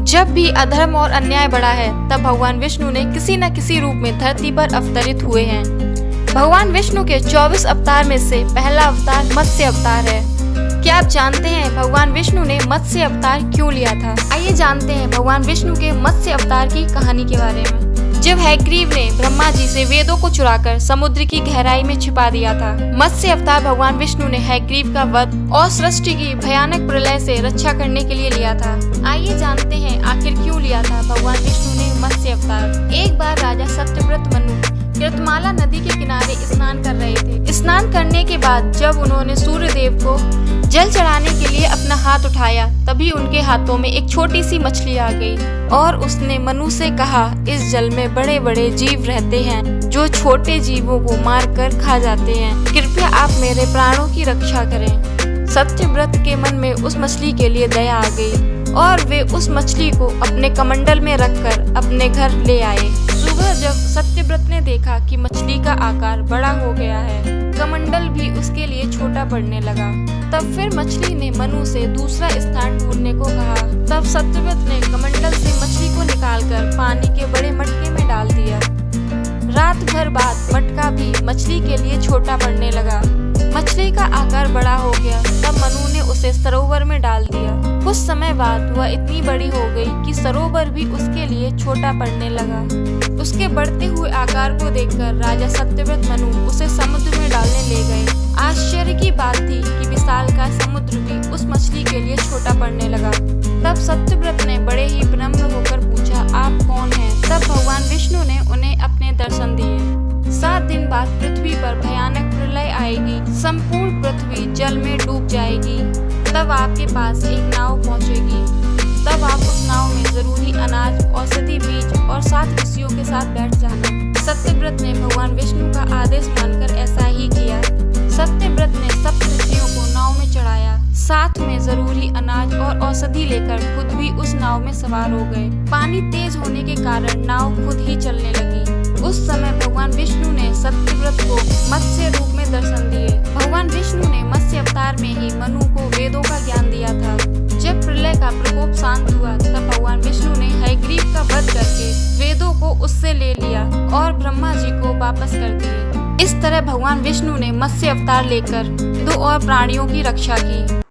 जब भी अधर्म और अन्याय बढ़ा है, तब भगवान विष्णु ने किसी न किसी रूप में धरती पर अवतरित हुए हैं। भगवान विष्णु के 24 अवतार में से पहला अवतार मत्स्य अवतार है। क्या आप जानते हैं भगवान विष्णु ने मत्स्य अवतार क्यों लिया था? आइए जानते हैं भगवान विष्णु के मत्स्य अवतार की कहानी के बारे में। जब हयग्रीव ने ब्रह्मा जी से वेदों को चुराकर समुद्र की गहराई में छिपा दिया था, मत्स्य अवतार भगवान विष्णु ने हयग्रीव का वध और सृष्टि की भयानक प्रलय से रक्षा करने के लिए लिया था। आइए जानते हैं आखिर क्यों लिया था भगवान विष्णु ने मत्स्य अवतार। एक बार राजा सत्यव्रत मनु कृतमाला नदी के किनारे स्नान कर रहे थे। स्नान करने के बाद जब उन्होंने सूर्य देव को जल चढ़ाने के लिए अपना हाथ उठाया, तभी उनके हाथों में एक छोटी सी मछली आ गई और उसने मनु से कहा, इस जल में बड़े बड़े जीव रहते हैं जो छोटे जीवों को मार कर खा जाते हैं। कृपया आप मेरे प्राणों की रक्षा करें। सत्यव्रत के मन में उस मछली के लिए दया आ गई और वे उस मछली को अपने कमंडल में रखकर अपने घर ले आए। सुबह जब सत्यव्रत ने देखा कि मछली का आकार बड़ा हो गया है, कमंडल भी उसके लिए छोटा पड़ने लगा, तब फिर मछली ने मनु से दूसरा स्थान ढूंढने को कहा। तब सत्यव्रत ने कमंडल से मछली को निकालकर पानी के बड़े मटके में डाल दिया। रात भर बाद मटका भी मछली के लिए छोटा पड़ने लगा। मछली का आकार बड़ा हो गया, तब मनु ने उसे सरोवर में डाल दिया। कुछ समय बाद वह इतनी बड़ी हो गई कि सरोवर भी उसके लिए छोटा पड़ने लगा। उसके बढ़ते हुए आकार को देखकर राजा सत्यव्रत मनु उसे समुद्र में डालने ले गए। आश्चर्य की बात थी कि विशालकाय समुद्र भी उस मछली के लिए छोटा पड़ने लगा। तब सत्यव्रत ने बड़े ही विनम्र होकर पूछा, आप कौन हैं? तब भगवान विष्णु ने उन्हें अपने दर्शन दिए। 7 दिन बाद पृथ्वी पर भयानक प्रलय आएगी, संपूर्ण पृथ्वी जल में डूब जाएगी। तब आपके पास एक नाव पहुंचेगी। तब आप उस नाव में जरूरी अनाज, औषधि, बीज और 7 ऋषियों के साथ बैठ जाना। सत्यव्रत ने भगवान विष्णु का आदेश मानकर ऐसा ही किया। सत्यव्रत ने 7 ऋषियों को नाव में चढ़ाया, साथ में जरूरी अनाज और औषधि लेकर खुद भी उस नाव में सवार हो गए। पानी तेज होने के कारण नाव खुद ही चलने लगी। उस समय भगवान विष्णु ने सत्यव्रत को मत्स्य रूप में दर्शन दिए। भगवान विष्णु ने मत्स्य अवतार में ही मनु को वेदों का ज्ञान दिया था। जब प्रलय का प्रकोप शांत हुआ, तब भगवान विष्णु ने हयग्रीव का वध करके वेदों को उससे ले लिया और ब्रह्मा जी को वापस कर दिए। इस तरह भगवान विष्णु ने मत्स्य अवतार लेकर 2 और प्राणियों की रक्षा की।